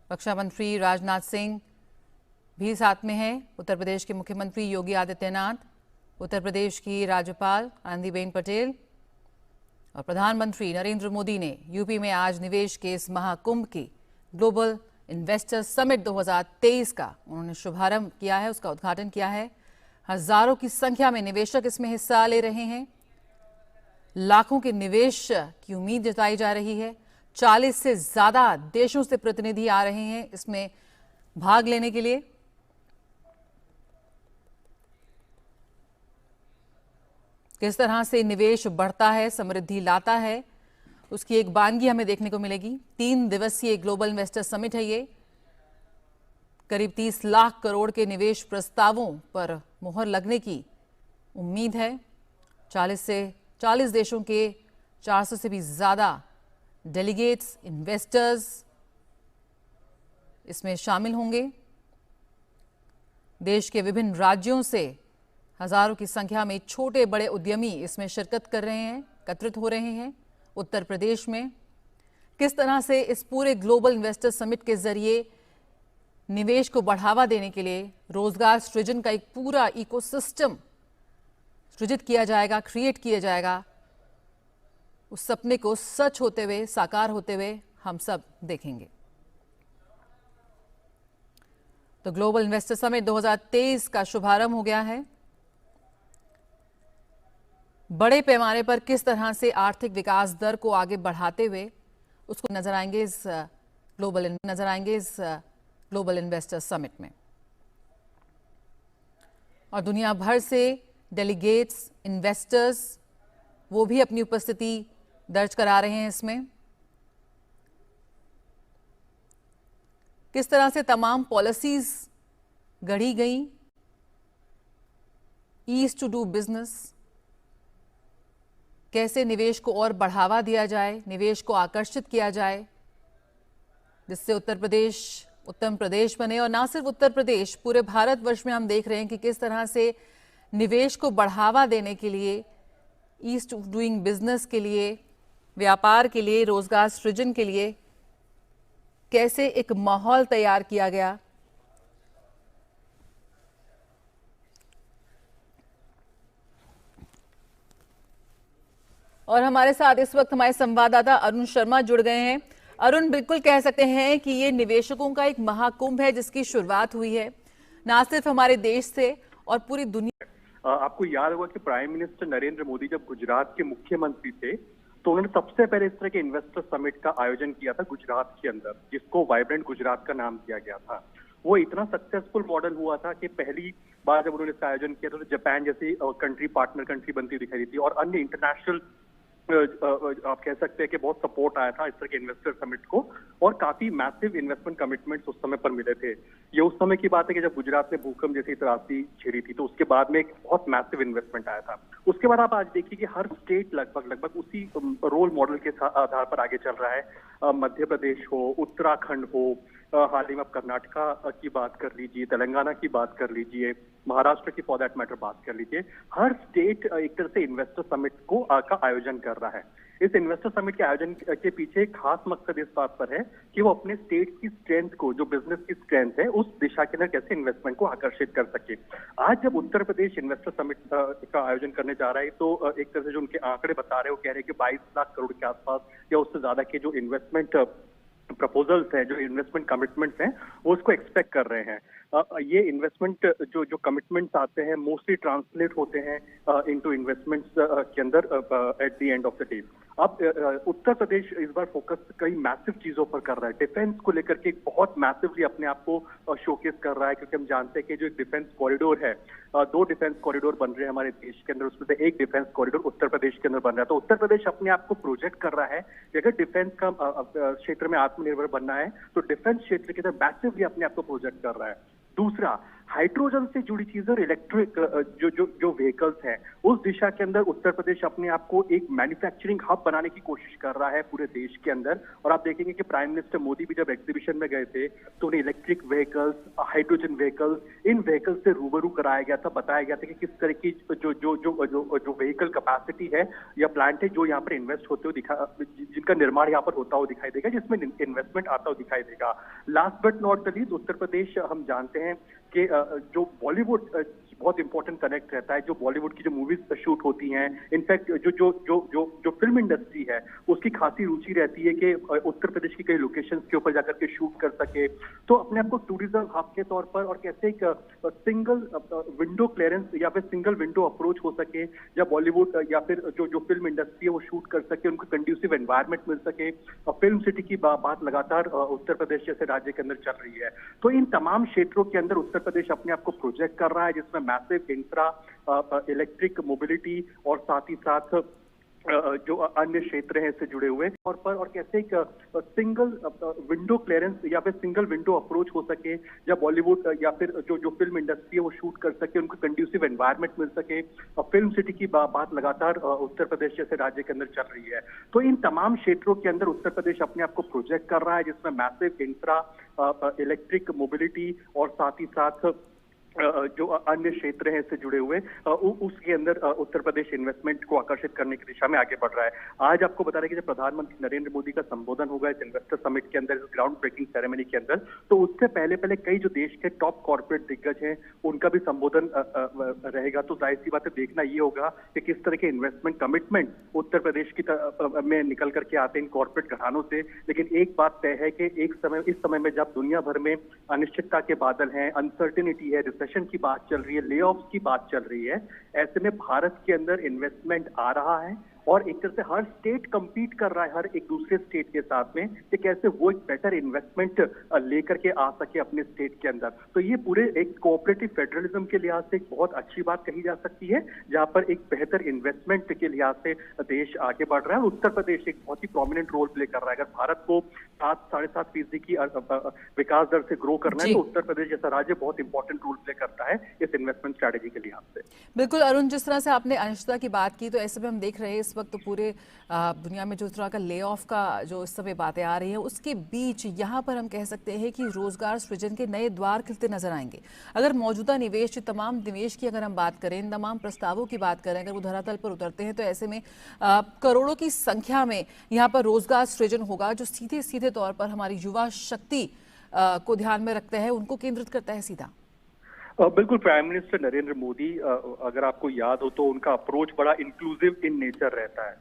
रक्षा मंत्री राजनाथ सिंह भी साथ में हैं, उत्तर प्रदेश के मुख्यमंत्री योगी आदित्यनाथ, उत्तर प्रदेश की राज्यपाल आनंदीबेन पटेल और प्रधानमंत्री नरेंद्र मोदी ने यूपी में आज निवेश के इस महाकुंभ की ग्लोबल इन्वेस्टर समिट 2023 का उन्होंने शुभारंभ किया है, उसका उद्घाटन किया है। हजारों की संख्या में निवेशक इसमें हिस्सा ले रहे हैं। लाखों के निवेश की उम्मीद जताई जा रही है। 40 से ज्यादा देशों से प्रतिनिधि आ रहे हैं इसमें भाग लेने के लिए। किस तरह से निवेश बढ़ता है, समृद्धि लाता है, उसकी एक वानगी हमें देखने को मिलेगी। 3 दिवसीय ग्लोबल इन्वेस्टर समिट है ये। करीब 30 लाख करोड़ के निवेश प्रस्तावों पर मुहर लगने की उम्मीद है। 40 देशों के 400 से भी ज्यादा डेलीगेट्स, इन्वेस्टर्स इसमें शामिल होंगे। देश के विभिन्न राज्यों से हजारों की संख्या में छोटे बड़े उद्यमी इसमें शिरकत कर रहे हैं, एकत्रित हो रहे हैं। उत्तर प्रदेश में किस तरह से इस पूरे ग्लोबल इन्वेस्टर समिट के जरिए निवेश को बढ़ावा देने के लिए रोजगार सृजन का एक पूरा इकोसिस्टम सृजित किया जाएगा, क्रिएट किया जाएगा, उस सपने को सच होते हुए, साकार होते हुए हम सब देखेंगे। तो ग्लोबल इन्वेस्टर समिट 2023 का शुभारंभ हो गया है। बड़े पैमाने पर किस तरह से आर्थिक विकास दर को आगे बढ़ाते हुए उसको नजर आएंगे इस ग्लोबल इन्वेस्टर समिट में। और दुनिया भर से डेलीगेट्स, इन्वेस्टर्स वो भी अपनी उपस्थिति दर्ज करा रहे हैं इसमें। किस तरह से तमाम पॉलिसीज गढ़ी गई, ईज टू डू बिजनेस, कैसे निवेश को और बढ़ावा दिया जाए, निवेश को आकर्षित किया जाए, जिससे उत्तर प्रदेश उत्तम प्रदेश बने। और ना सिर्फ उत्तर प्रदेश, पूरे भारतवर्ष में हम देख रहे हैं कि किस तरह से निवेश को बढ़ावा देने के लिए, ईज टू डूइंग बिजनेस के लिए, व्यापार के लिए, रोजगार सृजन के लिए कैसे एक माहौल तैयार किया गया। और हमारे साथ इस वक्त हमारे संवाददाता अरुण शर्मा जुड़ गए हैं। अरुण, बिल्कुल कह सकते हैं कि ये निवेशकों का एक महाकुंभ है जिसकी शुरुआत हुई है ना सिर्फ हमारे देश से और पूरी दुनिया। आपको याद होगा कि प्राइम मिनिस्टर नरेंद्र मोदी जब गुजरात के मुख्यमंत्री थे तो उन्होंने सबसे पहले इस तरह के इन्वेस्टर समिट का आयोजन किया था गुजरात के अंदर, जिसको वाइब्रेंट गुजरात का नाम दिया गया था। वो इतना सक्सेसफुल मॉडल हुआ था कि पहली बार जब उन्होंने इसका आयोजन किया था तो जापान जैसी कंट्री पार्टनर कंट्री बनती दिखाई दी थी और अन्य इंटरनेशनल आप कह सकते हैं कि बहुत सपोर्ट आया था इस तरह के इन्वेस्टर समिट को और काफी मैसिव इन्वेस्टमेंट कमिटमेंट्स उस समय पर मिले थे। ये उस समय की बात है कि जब गुजरात में भूकंप जैसी त्रासदी छिड़ी थी तो उसके बाद में एक बहुत मैसिव इन्वेस्टमेंट आया था। उसके बाद आप आज देखिए कि हर स्टेट लगभग उसी रोल मॉडल के आधार पर आगे चल रहा है। मध्य प्रदेश हो, उत्तराखंड हो, हाल ही में आप कर्नाटका की बात कर लीजिए, तेलंगाना की बात कर लीजिए, महाराष्ट्र की फॉर दैट मैटर बात कर लीजिए। हर स्टेट एक तरह से इन्वेस्टर समिट का आयोजन कर रहा है। इस इन्वेस्टर समिट के आयोजन के पीछे खास मकसद इस बात पर है कि वो अपने स्टेट की स्ट्रेंथ को, जो बिजनेस की स्ट्रेंथ है, उस दिशा के अंदर कैसे इन्वेस्टमेंट को आकर्षित कर सके। आज जब उत्तर प्रदेश इन्वेस्टर समिट का आयोजन करने जा रहा है तो एक तरह से जो उनके आंकड़े बता रहे हैं वो कह रहे हैं कि 22 लाख करोड़ के आसपास या उससे ज्यादा के जो इन्वेस्टमेंट प्रपोजल्स हैं, जो इन्वेस्टमेंट कमिटमेंट्स हैं, वो उसको एक्सपेक्ट कर रहे हैं। ये इन्वेस्टमेंट जो कमिटमेंट्स आते हैं मोस्टली ट्रांसलेट होते हैं इनटू इन्वेस्टमेंट्स के अंदर at the end of the day. अब उत्तर प्रदेश इस बार फोकस कई मैसिव चीजों पर कर रहा है। डिफेंस को लेकर के बहुत मैसिवली अपने आप को शोकेस कर रहा है, क्योंकि हम जानते हैं कि जो एक डिफेंस कॉरिडोर है, 2 डिफेंस कॉरिडोर बन रहे हैं हमारे देश के अंदर, उसमें से एक डिफेंस कॉरिडोर उत्तर प्रदेश के अंदर बन रहा है। तो उत्तर प्रदेश अपने आप को प्रोजेक्ट कर रहा है कि अगर डिफेंस का क्षेत्र में आत्मनिर्भर बनना है तो डिफेंस क्षेत्र के अंदर मैसिवली अपने आप को प्रोजेक्ट कर रहा है। दूसरा, हाइड्रोजन से जुड़ी चीजें और इलेक्ट्रिक जो व्हीकल्स हैं उस दिशा के अंदर उत्तर प्रदेश अपने आप को एक मैन्युफैक्चरिंग हब बनाने की कोशिश कर रहा है पूरे देश के अंदर। और आप देखेंगे कि प्राइम मिनिस्टर मोदी भी जब एग्जीबिशन में गए थे तो उन्हें इलेक्ट्रिक व्हीकल्स, हाइड्रोजन व्हीकल्स, इन व्हीकल्स से रूबरू कराया गया था, बताया गया था कि किस तरह की जो व्हीकल कैपेसिटी है या प्लांट है जो यहाँ पर इन्वेस्ट होते हुए जिनका निर्माण यहाँ पर होता हुआ दिखाई देगा, जिसमें इन्वेस्टमेंट आता हुआ दिखाई देगा। Last but not the least, Uttar Pradesh हम जानते हैं कि जो बॉलीवुड बहुत इंपॉर्टेंट कनेक्ट रहता है, जो बॉलीवुड की जो मूवीज शूट होती हैं, इनफैक्ट जो फिल्म इंडस्ट्री है उसकी खासी रुचि रहती है कि उत्तर प्रदेश की कई लोकेशंस के ऊपर जाकर के शूट कर सके। तो अपने आप को टूरिज्म हब के तौर पर और कैसे एक सिंगल विंडो क्लियरेंस या फिर सिंगल विंडो अप्रोच हो सके, जब बॉलीवुड या फिर जो फिल्म इंडस्ट्री है वो शूट कर सके, उनको कंड्यूसिव एनवायरनमेंट मिल सके। फिल्म सिटी की बात लगातार उत्तर प्रदेश जैसे राज्य के अंदर चल रही है। तो इन तमाम क्षेत्रों के अंदर उत्तर प्रदेश अपने आप को प्रोजेक्ट कर रहा है, जिसमें मैसिव इंफ्रा, इलेक्ट्रिक मोबिलिटी और साथ ही साथ जो अन्य क्षेत्र हैं इससे जुड़े हुए और कैसे एक सिंगल विंडो क्लियरेंस या फिर सिंगल विंडो अप्रोच हो सके, जब बॉलीवुड या फिर जो फिल्म इंडस्ट्री है वो शूट कर सके, उनको कंड्यूसिव एनवायरनमेंट मिल सके। फिल्म सिटी की बात लगातार उत्तर प्रदेश जैसे राज्य के अंदर चल रही है। तो इन तमाम क्षेत्रों के अंदर उत्तर प्रदेश अपने आप को प्रोजेक्ट कर रहा है, जिसमें मैसिव इंफ्रा, इलेक्ट्रिक मोबिलिटी और साथ ही साथ जो अन्य क्षेत्र हैं इससे जुड़े हुए उसके अंदर उत्तर प्रदेश इन्वेस्टमेंट को आकर्षित करने की दिशा में आगे बढ़ रहा है। आज आपको बता रहे हैं कि जब प्रधानमंत्री नरेंद्र मोदी का संबोधन होगा इस इन्वेस्टर समिट के अंदर, इस ग्राउंड ब्रेकिंग सेरेमनी के अंदर, तो उससे पहले कई जो देश के टॉप कॉर्पोरेट दिग्गज हैं उनका भी संबोधन रहेगा। तो जाहिर सी बात है, देखना ये होगा कि किस तरह के इन्वेस्टमेंट कमिटमेंट उत्तर प्रदेश की में निकल करके आते हैं इन कॉर्पोरेट घरानों से। लेकिन एक बात तय है कि इस समय में जब दुनिया भर में अनिश्चितता के बादल हैं, अनसर्टेनिटी है, की बात चल रही है, ले ऑफ्स की बात चल रही है, ऐसे में भारत के अंदर इन्वेस्टमेंट आ रहा है और एक तरह से हर स्टेट कंपीट कर रहा है हर एक दूसरे स्टेट के साथ में कि कैसे वो एक बेटर इन्वेस्टमेंट लेकर के आ सके अपने स्टेट के अंदर। तो ये पूरे एक कोऑपरेटिव फेडरलिज्म के लिहाज से एक बहुत अच्छी बात कही जा सकती है, जहां पर एक बेहतर इन्वेस्टमेंट के लिहाज से देश आगे बढ़ रहा है। उत्तर प्रदेश एक बहुत ही प्रोमिनेंट रोल प्ले कर रहा है। अगर भारत को 7-7.5% की विकास दर से ग्रो करना है तो उत्तर प्रदेश जैसा राज्य बहुत इंपॉर्टेंट रोल प्ले करता है इस इन्वेस्टमेंट स्ट्रैटेजी के लिहाज से। बिल्कुल अरुण, जिस तरह से आपने अनिश्चितता की बात की, तो ऐसे में हम देख रहे हैं इस वक्त तो पूरे दुनिया में जो तरह का ले ऑफ का जो इस समय बातें आ रही हैं, उसके बीच यहाँ पर हम कह सकते हैं कि रोजगार सृजन के नए द्वार खिलते नजर आएंगे। अगर मौजूदा निवेश, तमाम निवेश की अगर हम बात करें, इन तमाम प्रस्तावों की बात करें, अगर वो धरातल पर उतरते हैं तो ऐसे में करोड़ों की संख्या में यहाँ पर रोजगार सृजन होगा, जो सीधे सीधे तौर पर हमारी युवा शक्ति को ध्यान में रखता है, उनको केंद्रित करता है सीधा। बिल्कुल, प्राइम मिनिस्टर नरेंद्र मोदी, अगर आपको याद हो तो उनका अप्रोच बड़ा इंक्लूसिव इन नेचर रहता है।